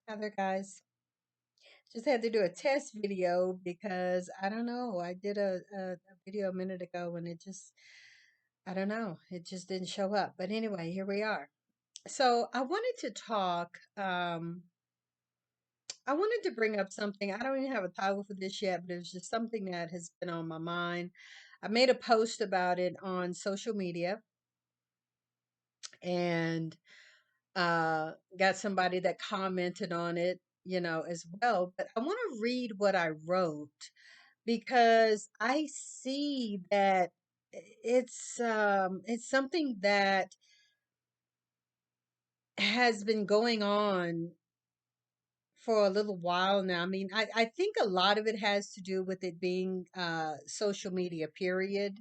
Hi there, guys. Just had to do a test video because I don't know. I did a video a minute ago and I don't know, it just didn't show up. But anyway, here we are. So I wanted to talk. I wanted to bring up something. I don't even have a title for this yet, but it was just something that has been on my mind. I made a post about it on social media and got somebody that commented on it, as well. But I want to read what I wrote because I see that it's something that has been going on for a little while now. I mean, I think a lot of it has to do with it being social media, period.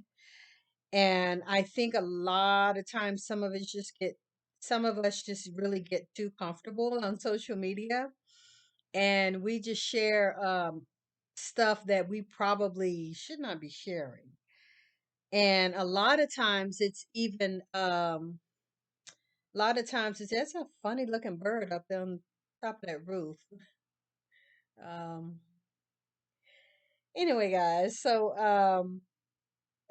And I think a lot of times some of us just really get too comfortable on social media and we just share stuff that we probably should not be sharing. And a lot of times it's even a lot of times it's that's a funny looking bird up on top of that roof. Um anyway, guys,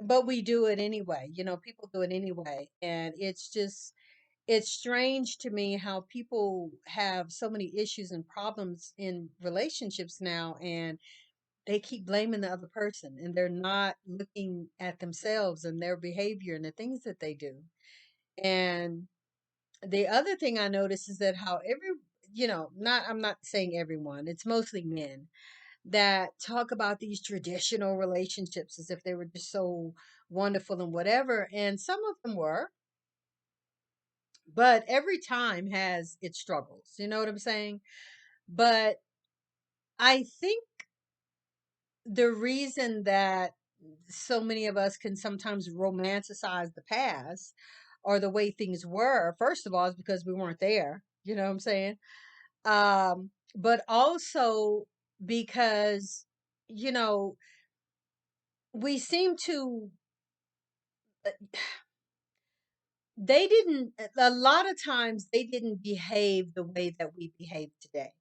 but we do it anyway. People do it anyway. And it's strange to me how people have so many issues and problems in relationships now, and they keep blaming the other person and they're not looking at themselves and their behavior and the things that they do. And the other thing I notice is that how not I'm not saying everyone, it's mostly men that talk about these traditional relationships as if they were just so wonderful and whatever. And some of them were, but every time has its struggles. You know what I'm saying? But I think the reason that so many of us can sometimes romanticize the past or the way things were, first of all, is because we weren't there. You know what I'm saying? But also because, you know, we seem to, uh, they didn't, a lot of times they didn't behave the way that we behave today.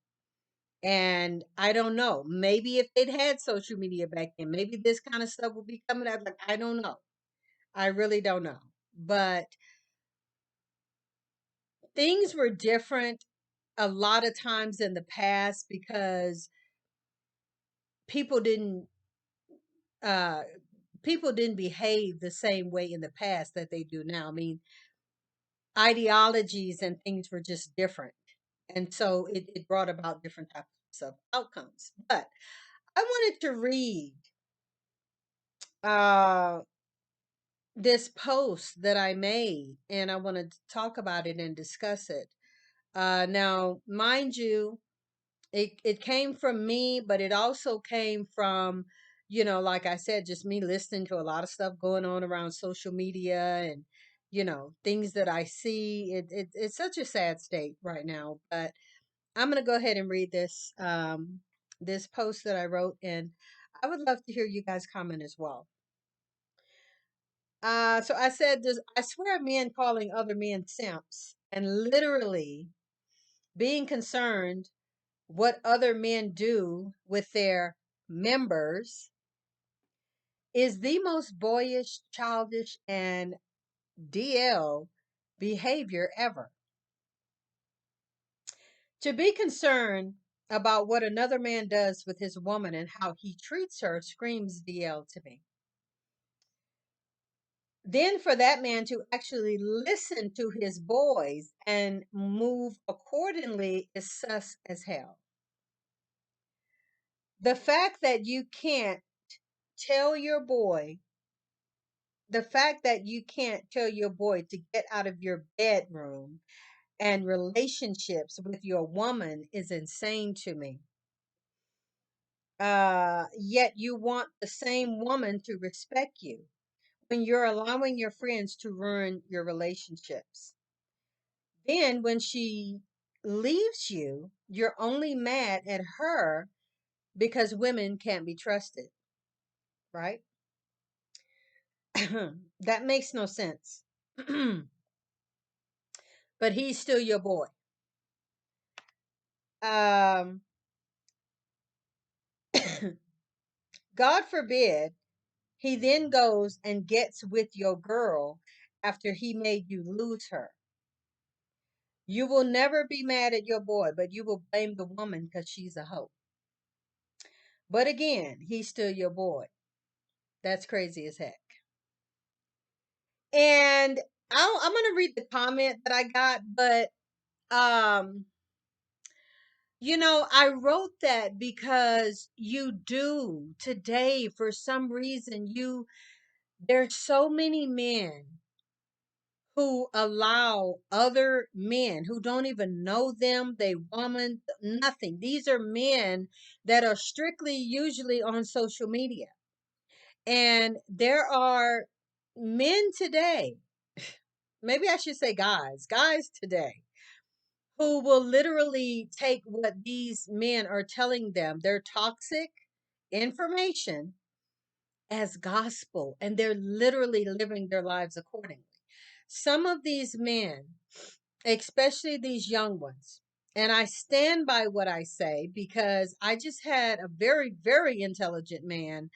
And I don't know, maybe if they'd had social media back then, maybe this kind of stuff would be coming out. Like, I don't know. I really don't know. But things were different a lot of times in the past because people didn't uh people didn't behave the same way in the past that they do now. I mean, ideologies and things were just different. And so it brought about different types of outcomes. But I wanted to read uh this post that I made and I wanted to talk about it and discuss it. Now, mind you, it came from me, but it also came from, like I said, just me listening to a lot of stuff going on around social media and, things that I see. It's such a sad state right now. But I'm gonna go ahead and read this post that I wrote, and I would love to hear you guys comment as well. So I said, I swear men calling other men simps and literally being concerned what other men do with their members is the most boyish, childish, and DL behavior ever. To be concerned about what another man does with his woman and how he treats her screams DL to me. Then for that man to actually listen to his boys and move accordingly is sus as hell. The fact that you can't tell your boy the fact that you can't tell your boy to get out of your bedroom and relationships with your woman is insane to me. Yet you want the same woman to respect you when you're allowing your friends to ruin your relationships. Then when she leaves you, you're only mad at her because women can't be trusted, right? That makes no sense. But he's still your boy. Um, God forbid he then goes and gets with your girl after he made you lose her. You will never be mad at your boy, but you will blame the woman because she's a hoe. But again, he's still your boy. That's crazy as heck. And I'm gonna read the comment that I got, but um, I wrote that because you do today for some reason there's so many men who allow other men who don't even know them, they woman, nothing. These are men that are strictly usually on social media. And there are men today, maybe I should say guys today, who will literally take what these men are telling them, their toxic information, as gospel, and they're literally living their lives accordingly. Some of these men, especially these young ones, and I stand by what I say because I just had a very, very intelligent man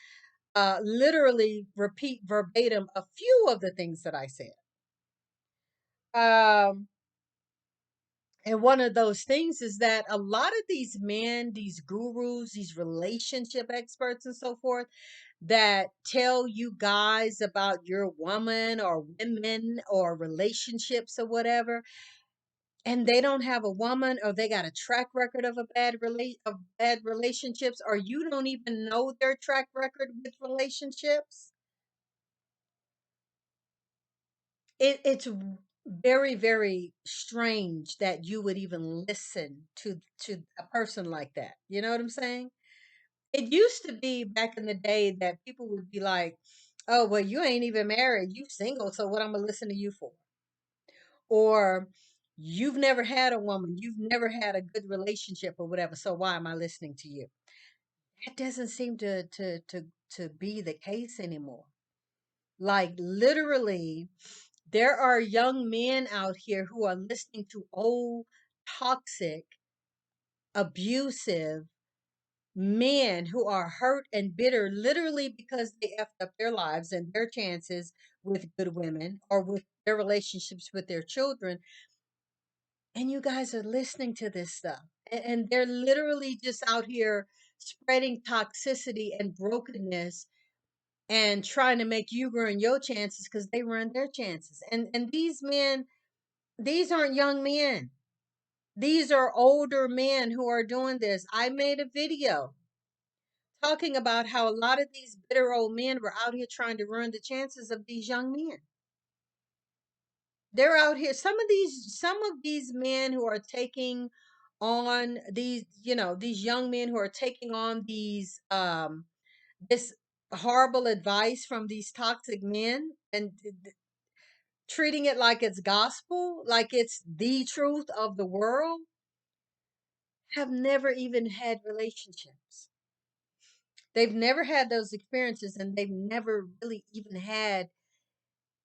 literally repeat verbatim a few of the things that I said. Um, and one of those things is that a lot of these men, these gurus, these relationship experts, and so forth, that tell you guys about your woman or women or relationships or whatever, and they don't have a woman or they got a track record of bad relationships, or you don't even know their track record with relationships. It's very, very strange that you would even listen to a person like that. You know what I'm saying? It used to be back in the day that people would be like, "Oh, well, you ain't even married, you single, so what I'm gonna listen to you for?" Or you've never had a woman, you've never had a good relationship or whatever, so why am I listening to you? That doesn't seem to be the case anymore. Like literally, there are young men out here who are listening to old, toxic, abusive men who are hurt and bitter literally because they effed up their lives and their chances with good women or with their relationships with their children. And you guys are listening to this stuff. And they're literally just out here spreading toxicity and brokenness and trying to make you ruin your chances because they ruin their chances. And these men, these aren't young men. These are older men who are doing this. I made a video talking about how a lot of these bitter old men were out here trying to ruin the chances of these young men. They're out here. Some of these men who are taking on these young men who are taking on this horrible advice from these toxic men and treating it like it's gospel, like it's the truth of the world, have never even had relationships. They've never had those experiences and they've never really even had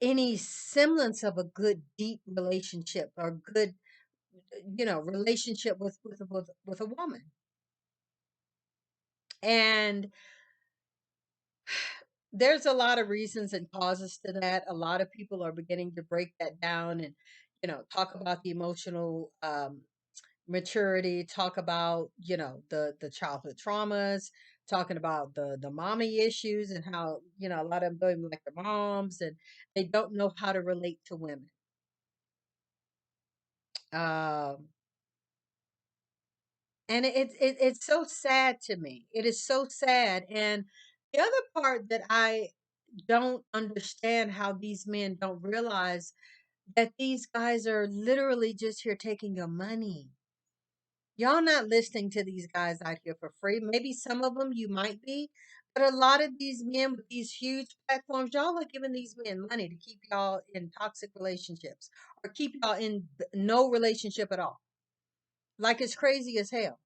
any semblance of a good deep relationship or good relationship with a woman. And there's a lot of reasons and causes to that. A lot of people are beginning to break that down and talk about the emotional maturity, talk about the childhood traumas, talking about the mommy issues and how a lot of them don't even like their moms and they don't know how to relate to women. um and it's so sad to me. It is so sad. And the other part that I don't understand, how these men don't realize that these guys are literally just here taking your money. Y'all not listening to these guys out here for free. Maybe some of them you might be, but a lot of these men with these huge platforms, y'all are giving these men money to keep y'all in toxic relationships or keep y'all in no relationship at all. Like it's crazy as hell.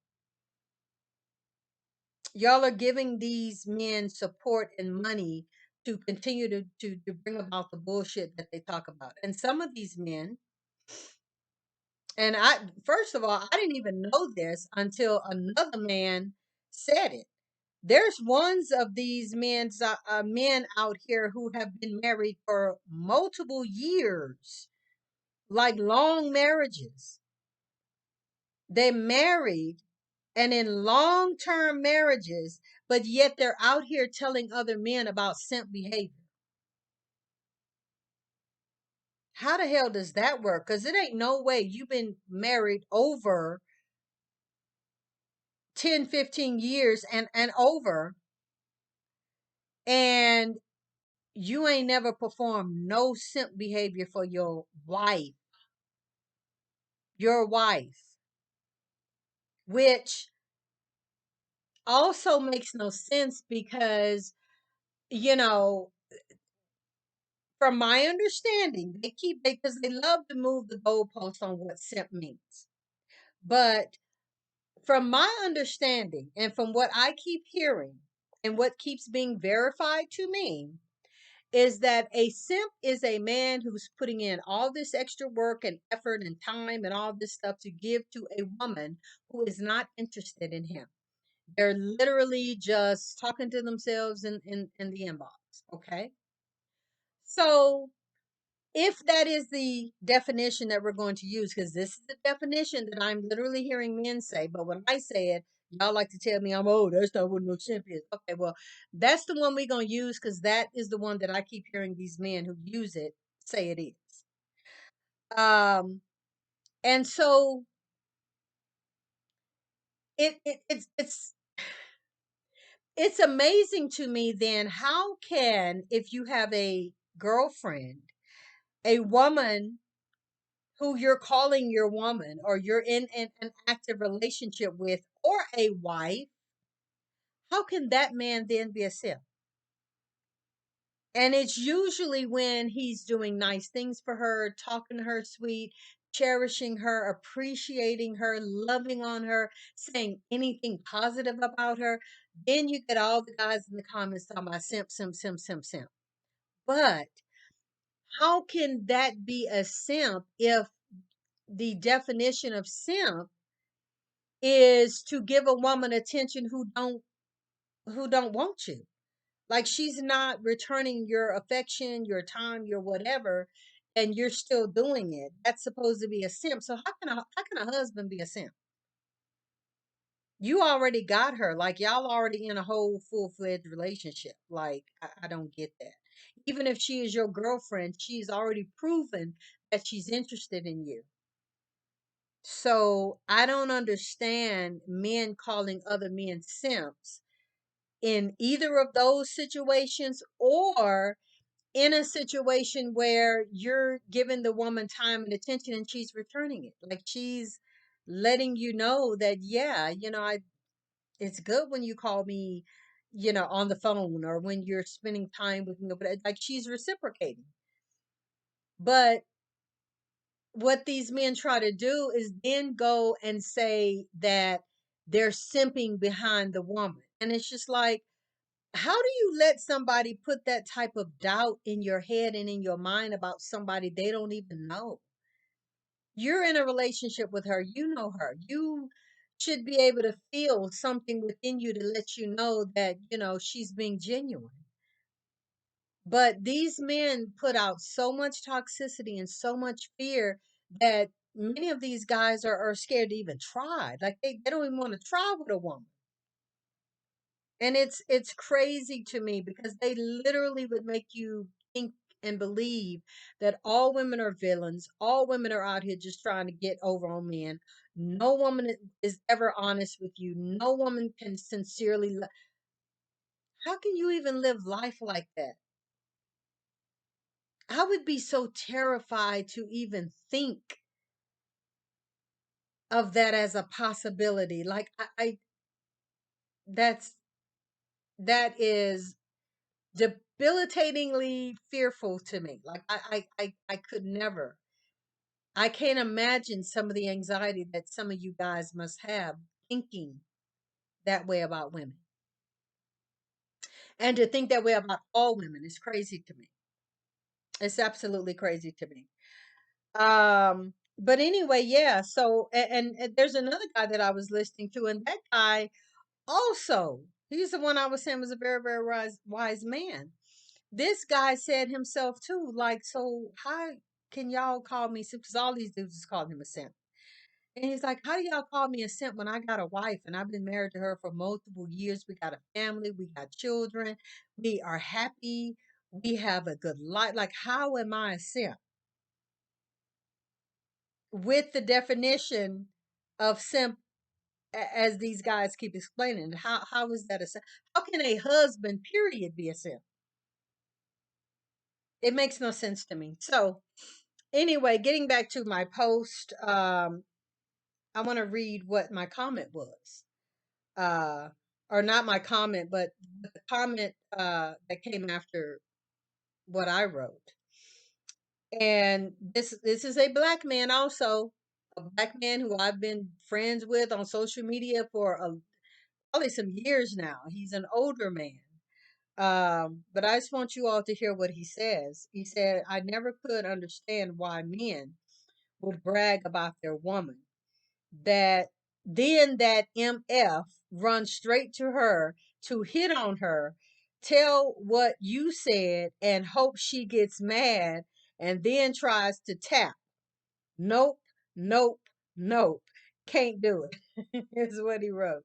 Y'all are giving these men support and money to continue to bring about the bullshit that they talk about. And some of these men And first of all, I didn't even know this until another man said it. There's ones of these men out here who have been married for multiple years, like long marriages. They married and in long-term marriages, but yet they're out here telling other men about simp behavior. How the hell does that work? Because it ain't no way you've been married over 10, 15 years and over, and you ain't never performed no simp behavior for your wife, which also makes no sense because, you know, from my understanding, because they love to move the goalposts on what simp means. But from my understanding and from what I keep hearing and what keeps being verified to me is that a simp is a man who's putting in all this extra work and effort and time and all this stuff to give to a woman who is not interested in him. They're literally just talking to themselves in the inbox. Okay. So if that is the definition that we're going to use, because this is the definition that I'm literally hearing men say, but when I say it, y'all like to tell me I'm old. That's not what no simp is. Okay, well, that's the one we're gonna use because that is the one that I keep hearing these men who use it say it is. And so it's it's amazing to me then how can if you have a girlfriend, a woman who you're calling your woman or you're in an active relationship with or a wife, how can that man then be a simp? And it's usually when he's doing nice things for her, talking to her sweet, cherishing her, appreciating her, loving on her, saying anything positive about her. Then you get all the guys in the comments talking about simp, simp, simp, simp, simp. But how can that be a simp if the definition of simp is to give a woman attention who don't want you? Like she's not returning your affection, your time, your whatever, and you're still doing it. That's supposed to be a simp. So how can a husband be a simp? You already got her. Like y'all already in a whole full-fledged relationship. Like I don't get that. Even if she is your girlfriend, she's already proven that she's interested in you. So I don't understand men calling other men simps in either of those situations or in a situation where you're giving the woman time and attention and she's returning it. Like she's letting you know that, yeah, it's good when you call me, on the phone or when you're spending time with me, but like she's reciprocating. But what these men try to do is then go and say that they're simping behind the woman. And it's just like, how do you let somebody put that type of doubt in your head and in your mind about somebody they don't even know? You're in a relationship with her, you know her. You should be able to feel something within you to let you know that, she's being genuine. But these men put out so much toxicity and so much fear that many of these guys are scared to even try. Like they don't even want to try with a woman. And it's crazy to me because they literally would make you think and believe that all women are villains, all women are out here just trying to get over on men. No woman is ever honest with you. No woman can sincerely how can you even live life like that? I would be so terrified to even think of that as a possibility. Like that's that is debilitatingly fearful to me. Like I could never. I can't imagine some of the anxiety that some of you guys must have thinking that way about women. And to think that way about all women is crazy to me. It's absolutely crazy to me. But anyway, yeah. So and there's another guy that I was listening to, and that guy also, he's the one I was saying was a very, very wise man. This guy said himself too, like, so how can y'all call me simp? Because all these dudes is calling him a simp. And he's like, how do y'all call me a simp when I got a wife and I've been married to her for multiple years? We got a family, we got children, we are happy, we have a good life. Like, how am I a simp? With the definition of simp as these guys keep explaining, how is that a simp? How can a husband, period, be a simp? It makes no sense to me. So anyway, getting back to my post, I want to read what my comment was. Uh, or not my comment, but the comment that came after what I wrote. And this is a black man also, a black man who I've been friends with on social media for probably some years now. He's an older man. But I just want you all to hear what he says. He said, I never could understand why men would brag about their woman. That then that MF runs straight to her to hit on her, tell what you said, and hope she gets mad and then tries to tap. Nope, nope, nope. Can't do it. Is what he wrote.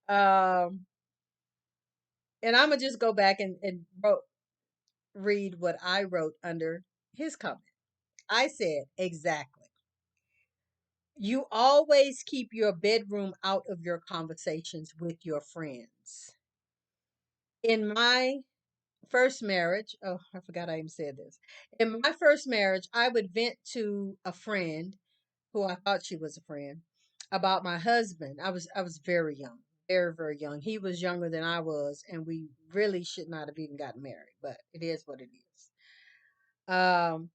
Um, and I'm gonna just go back and read what I wrote under his comment. I said, exactly. You always keep your bedroom out of your conversations with your friends. In my first marriage, oh, I forgot I even said this. In my first marriage, I would vent to a friend who I thought she was a friend about my husband. I was very young, very, very young. He was younger than I was, and we really should not have even gotten married, but it is what it is. Um,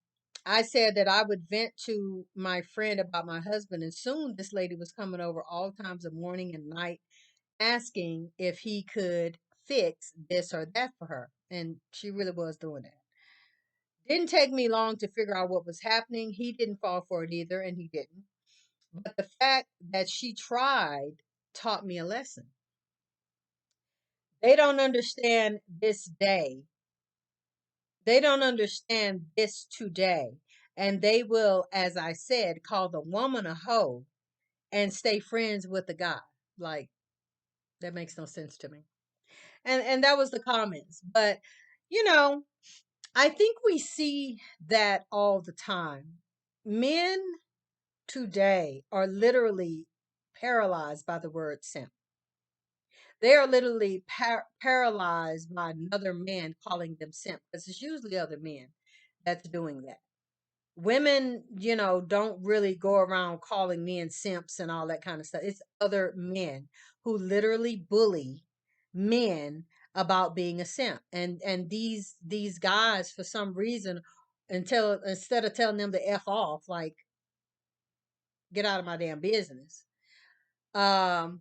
I said that I would vent to my friend about my husband, and soon this lady was coming over all times of morning and night, asking if he could fix this or that for her. And she really was doing that. Didn't take me long to figure out what was happening. He didn't fall for it either, and he didn't. But the fact that she tried taught me a lesson. They don't understand this day. They don't understand this today. And they will, as I said, call the woman a hoe and stay friends with the guy. Like, that makes no sense to me. And that was the comments. But, you know, I think we see that all the time. Men today are literally paralyzed by the word simp. They are literally paralyzed by another man calling them simp, because it's usually other men that's doing that. Women, don't really go around calling men simps and all that kind of stuff. It's other men who literally bully men about being a simp. And these guys, for some reason, until instead of telling them to F off, like, get out of my damn business, um,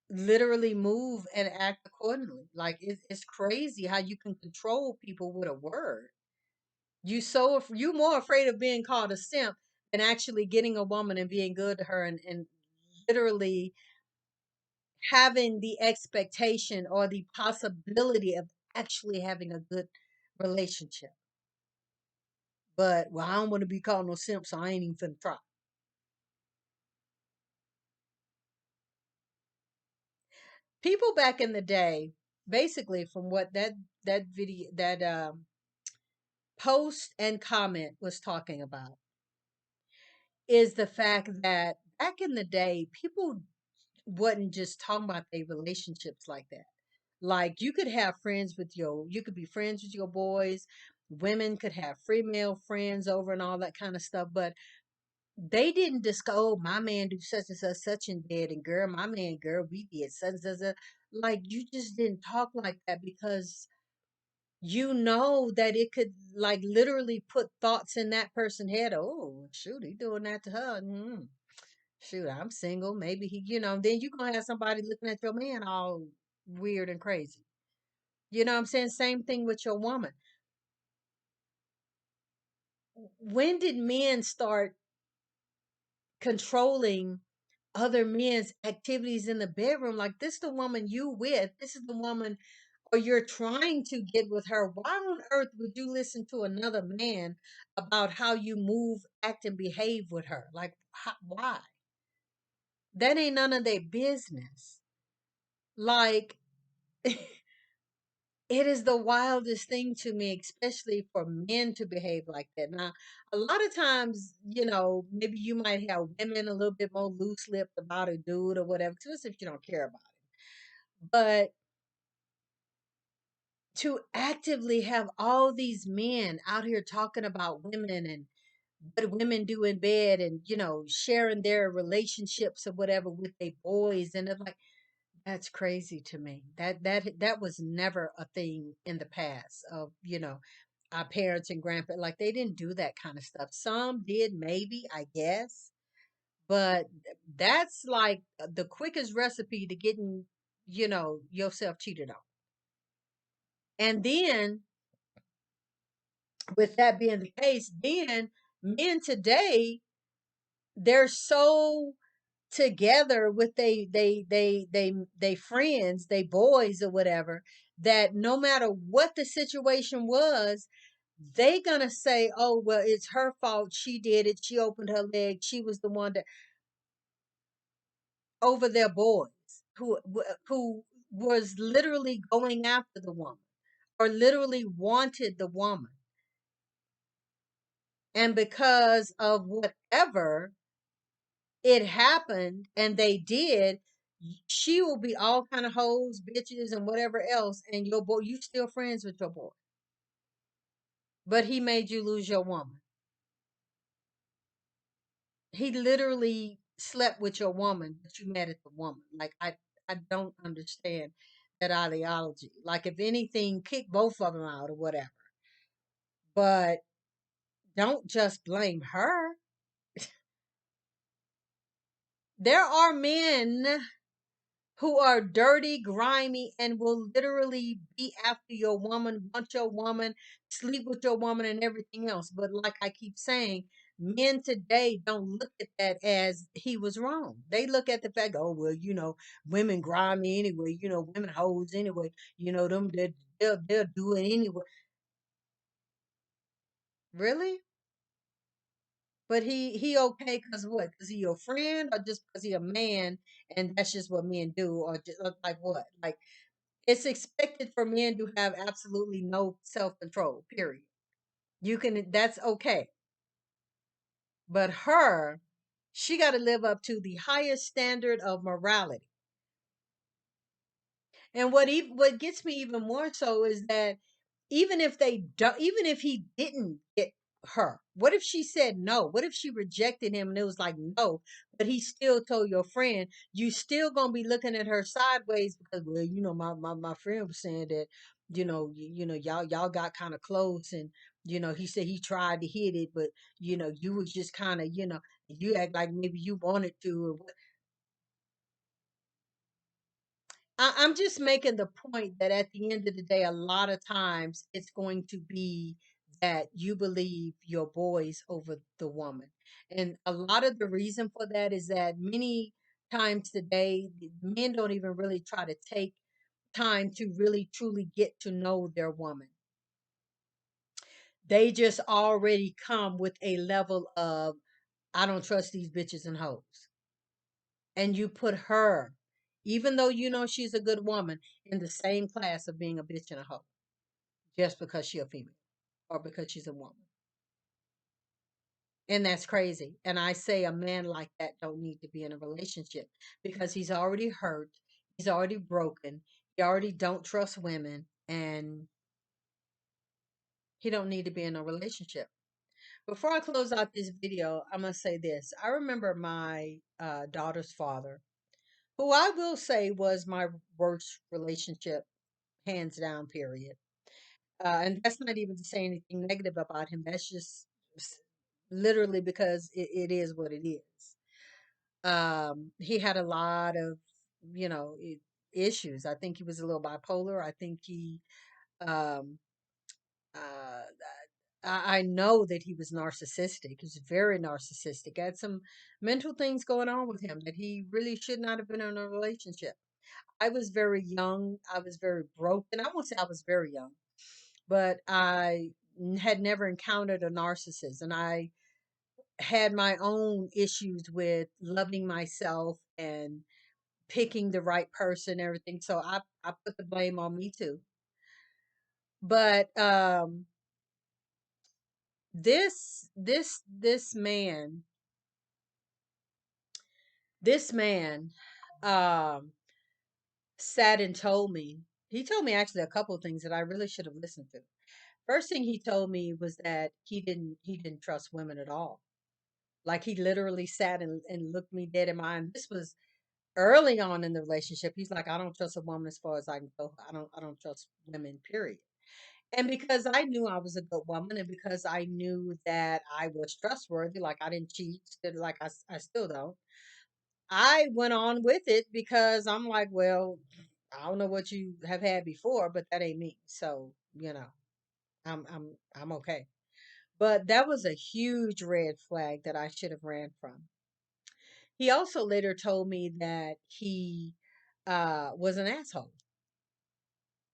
literally move and act accordingly. Like, it's crazy how you can control people with a word. You more afraid of being called a simp than actually getting a woman and being good to her, and literally having the expectation or the possibility of actually having a good relationship. But, well, I don't want to be called no simp, so I ain't even finna try. People back in the day, basically, from what that video, that post and comment was talking about, is the fact that back in the day, people wasn't just talking about their relationships like that. Like, you could have friends with you could be friends with your boys. Women could have female friends over and all that kind of stuff. But they didn't discuss, oh, my man do such and such, such in bed, and girl, my man, girl, we did such and such, such. Like, you just didn't talk like that, because you know that it could, like, literally put thoughts in that person's head. Oh, shoot, he doing that to her. Shoot, I'm single. Maybe then you're gonna have somebody looking at your man all weird and crazy. You know what I'm saying? Same thing with your woman. When did men start controlling other men's activities in the bedroom. Like, this is the woman you with. This is the woman, or you're trying to get with her. Why on earth would you listen to another man about how you move, act, and behave with her? Like, why? That ain't none of their business. Like, it is the wildest thing to me, especially for men to behave like that. Now, a lot of times, maybe you might have women a little bit more loose lipped about a dude or whatever, just if you don't care about it. But to actively have all these men out here talking about women and what women do in bed and, sharing their relationships or whatever with their boys. And it's like, that's crazy to me. That was never a thing in the past of, our parents and grandparents. Like, they didn't do that kind of stuff. Some did, maybe, I guess, but that's like the quickest recipe to getting, yourself cheated on. And then, with that being the case, then men today, they're so together with they friends, they boys or whatever, that no matter what the situation was, they gonna say, oh well, it's her fault, she did it, she opened her leg, she was the one that, over their boys who was literally going after the woman, or literally wanted the woman, and because of whatever it happened and they did, she will be all kind of hoes, bitches, and whatever else, and your boy, you still friends with your boy, but he made you lose your woman. He literally slept with your woman, but you mad at the woman. Like, I don't understand that ideology. Like, if anything, kick both of them out or whatever, but don't just blame her. There are men who are dirty, grimy, and will literally be after your woman, want your woman, sleep with your woman, and everything else. But like I keep saying, men today don't look at that as he was wrong. They look at the fact, oh well, women grimy anyway, women hoes anyway, them they'll do it anyway. Really? But he okay because what? Because he your friend, or just because he a man, and that's just what men do, or just like what? Like, it's expected for men to have absolutely no self-control, period. That's okay. But her, she got to live up to the highest standard of morality. And what gets me even more so is that even if he didn't get her, what if she said no? What if she rejected him and it was like no, but he still told your friend? You still gonna be looking at her sideways because, well, my friend was saying that, y'all got kind of close, and he said he tried to hit it, but you was just kind of, you act like maybe you wanted to. I'm just making the point that at the end of the day, a lot of times it's going to be that you believe your boys over the woman. And a lot of the reason for that is that many times today, men don't even really try to take time to really truly get to know their woman. They just already come with a level of, I don't trust these bitches and hoes. And you put her, even though you know she's a good woman, in the same class of being a bitch and a hoe, just because she's a female or because she's a woman. And that's crazy. And I say a man like that don't need to be in a relationship, because he's already hurt, he's already broken, he already don't trust women, and he don't need to be in a relationship. Before I close out this video, I'm gonna say this. I remember my daughter's father, who I will say was my worst relationship, hands down, period. And that's not even to say anything negative about him. That's just literally because it is what it is. He had a lot of, you know, i- issues. I think he was a little bipolar. I think he, um, uh, I know that he was narcissistic. He was very narcissistic. Had some mental things going on with him that he really should not have been in a relationship. I was very young. I was very broken. I won't say I was very young, but had never encountered a narcissist, and I had my own issues with loving myself and picking the right person, and everything. So I put the blame on me too. But this man, this man um sat and told me. He told me actually a couple of things that I really should have listened to. First thing he told me was that he didn't trust women at all. Like he literally sat and looked me dead in my eye. And this was early on in the relationship. He's like, I don't trust a woman as far as I can go. I don't trust women, period. And because I knew I was a good woman, and because I knew that I was trustworthy, like I didn't cheat, like I still don't, I went on with it because I'm like, well, I don't know what you have had before, but that ain't me. So, I'm okay. But that was a huge red flag that I should have ran from. He also later told me that he was an asshole.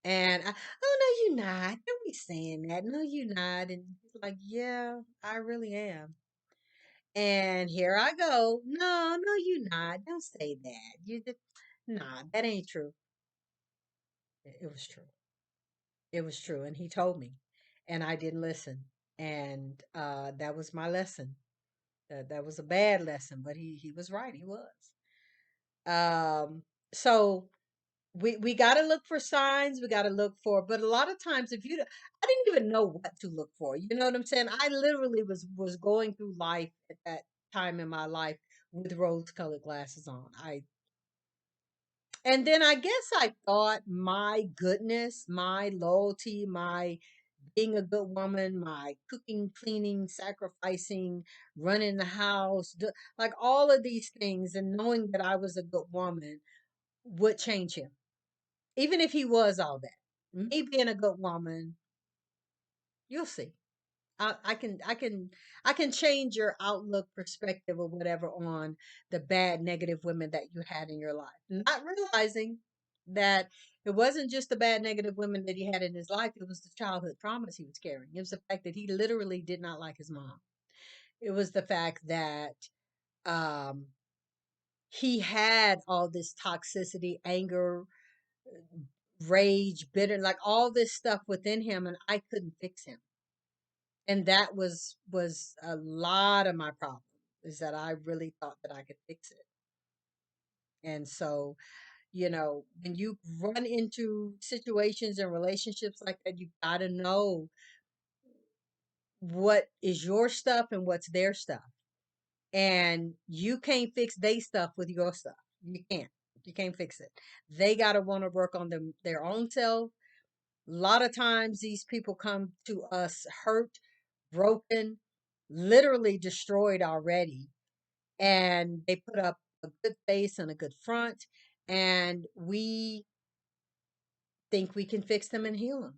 And oh no, you're not. Don't be saying that. No, you're not. And he's like, yeah, I really am. And here I go. No, no, you're not. Don't say that. Nah, that ain't true. It was true. It was true. And he told me, and I didn't listen. And that was my lesson. That was a bad lesson, but he was right. He was. Um, so we got to look for signs. We got to look for, but a lot of times, if you, I didn't even know what to look for. You know what I'm saying? I literally was going through life at that time in my life with rose-colored glasses on. And then I guess I thought my goodness, my loyalty, my being a good woman, my cooking, cleaning, sacrificing, running the house, like all of these things, and knowing that I was a good woman would change him, even if he was all that. Me being a good woman, you'll see. I can change your outlook, perspective, or whatever on the bad, negative women that you had in your life. Not realizing that it wasn't just the bad, negative women that he had in his life. It was the childhood traumas he was carrying. It was the fact that he literally did not like his mom. It was the fact that um, he had all this toxicity, anger, rage, bitter, like all this stuff within him, and I couldn't fix him. And that was a lot of my problem, is that I really thought that I could fix it. And so, when you run into situations and relationships like that, you got to know what is your stuff and what's their stuff. And you can't fix their stuff with your stuff. You can't. You can't fix it. They got to want to work on their own self. A lot of times these people come to us hurt, broken, literally destroyed already, and they put up a good face and a good front, and we think we can fix them and heal them,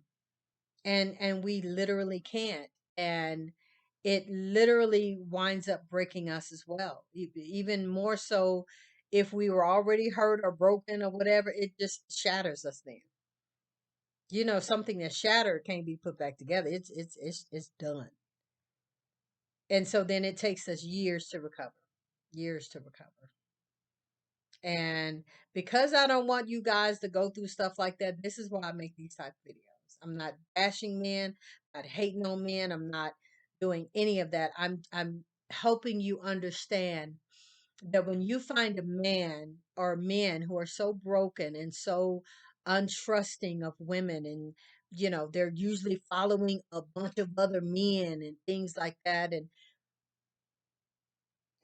and we literally can't. And it literally winds up breaking us as well. Even more so, if we were already hurt or broken or whatever, it just shatters us then. Something that's shattered can't be put back together. It's done. And so then it takes us years to recover. Years to recover. And because I don't want you guys to go through stuff like that, this is why I make these type of videos. I'm not bashing men, I'm not hating on men, I'm not doing any of that. I'm helping you understand that when you find a man or men who are so broken and so untrusting of women, and they're usually following a bunch of other men and things like that, and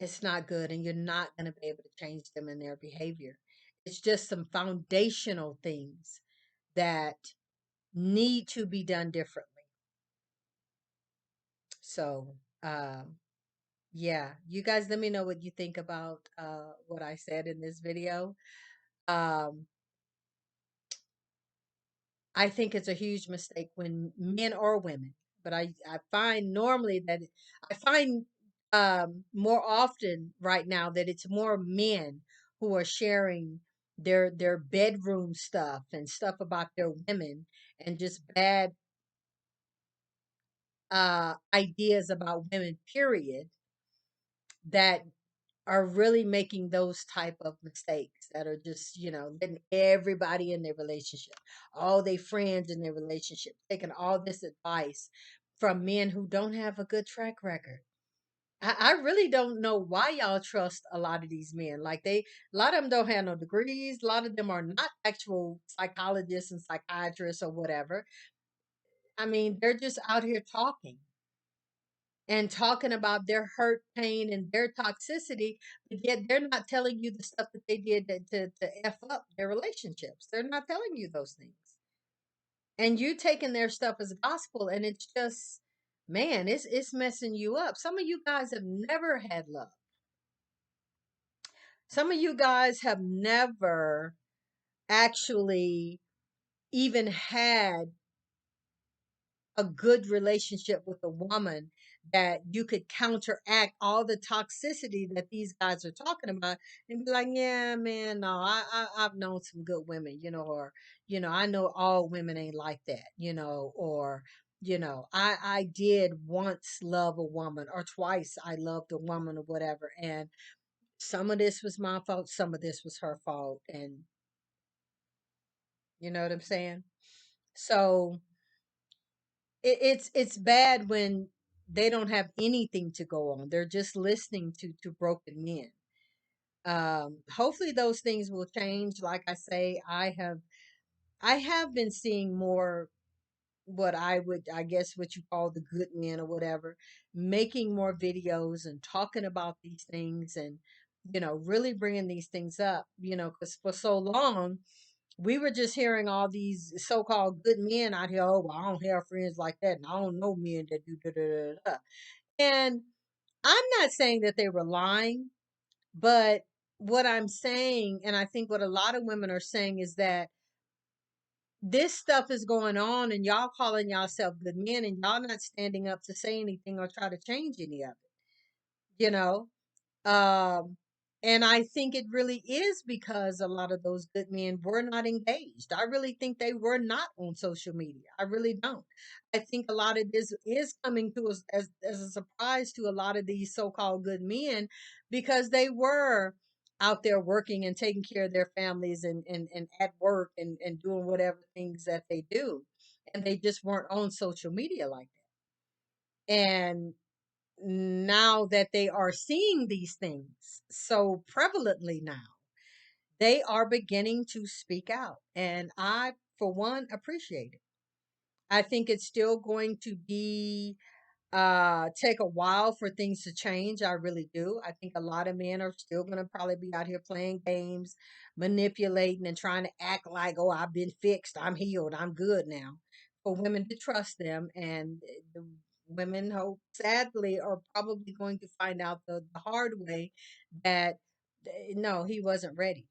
it's not good, and you're not going to be able to change them in their behavior. It's just some foundational things that need to be done differently. So, yeah, you guys let me know what you think about what I said in this video. Um, I think it's a huge mistake when men or women, But I find normally that I find more often right now that it's more men who are sharing their bedroom stuff and stuff about their women and just bad ideas about women, period, that are really making those type of mistakes that are just, letting everybody in their relationship, all their friends in their relationship, taking all this advice from men who don't have a good track record. I really don't know why y'all trust a lot of these men. Like a lot of them don't have no degrees. A lot of them are not actual psychologists and psychiatrists or whatever. I mean, they're just out here talking and talking about their hurt, pain, and their toxicity, but yet they're not telling you the stuff that they did to F up their relationships. They're not telling you those things. And you taking their stuff as gospel, and it's just, man, it's messing you up. Some of you guys have never had love. Some of you guys have never actually even had a good relationship with a woman that you could counteract all the toxicity that these guys are talking about and be like, yeah, man, no, I've known some good women, or, I know all women ain't like that, or, I did once love a woman or twice I loved a woman or whatever. And some of this was my fault. Some of this was her fault. And you know what I'm saying? So, it's bad when they don't have anything to go on. They're just listening to broken men. Hopefully those things will change. Like I say, I have been seeing more what I would, I guess, what you call the good men or whatever, making more videos and talking about these things and really bringing these things up. Because for so long we were just hearing all these so-called good men out here. Oh, well, I don't have friends like that, and I don't know men that do da da da da. And I'm not saying that they were lying, but what I'm saying, and I think what a lot of women are saying, is that this stuff is going on, and y'all calling yourself good men, and y'all not standing up to say anything or try to change any of it. You know, um, and I think it really is because a lot of those good men were not engaged. I really think they were not on social media. I really don't. I think a lot of this is coming to us as a surprise to a lot of these so-called good men because they were out there working and taking care of their families and at work and doing whatever things that they do. And they just weren't on social media like that. And now that they are seeing these things so prevalently now, they are beginning to speak out. And I, for one, appreciate it. I think it's still going to be take a while for things to change. I really do. I think a lot of men are still going to probably be out here playing games, manipulating and trying to act like, oh, I've been fixed, I'm healed, I'm good now, for women to trust them. And the women, hope sadly, are probably going to find out the hard way that no, he wasn't ready.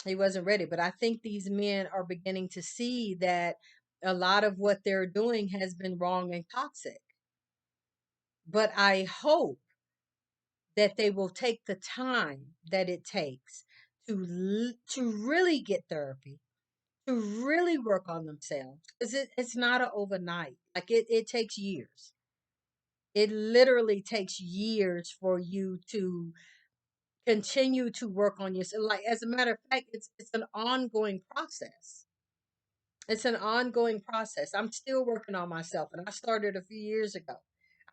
He wasn't ready. But I think these men are beginning to see that a lot of what they're doing has been wrong and toxic. But I hope that they will take the time that it takes to really get therapy, to really work on themselves, because it's not an overnight. Like it takes years. It literally takes years for you to continue to work on yourself. Like, as a matter of fact, it's an ongoing process. It's an ongoing process. I'm still working on myself, and I started a few years ago.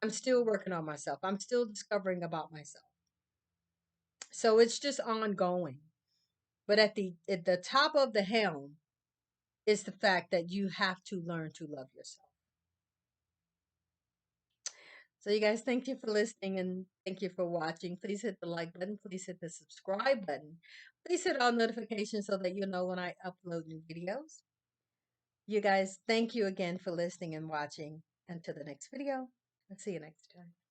I'm still working on myself. I'm still discovering about myself. So it's just ongoing. But at the top of the helm is the fact that you have to learn to love yourself. So you guys, thank you for listening and thank you for watching. Please hit the like button. Please hit the subscribe button. Please hit all notifications so that you know when I upload new videos. You guys, thank you again for listening and watching. Until the next video, I'll see you next time.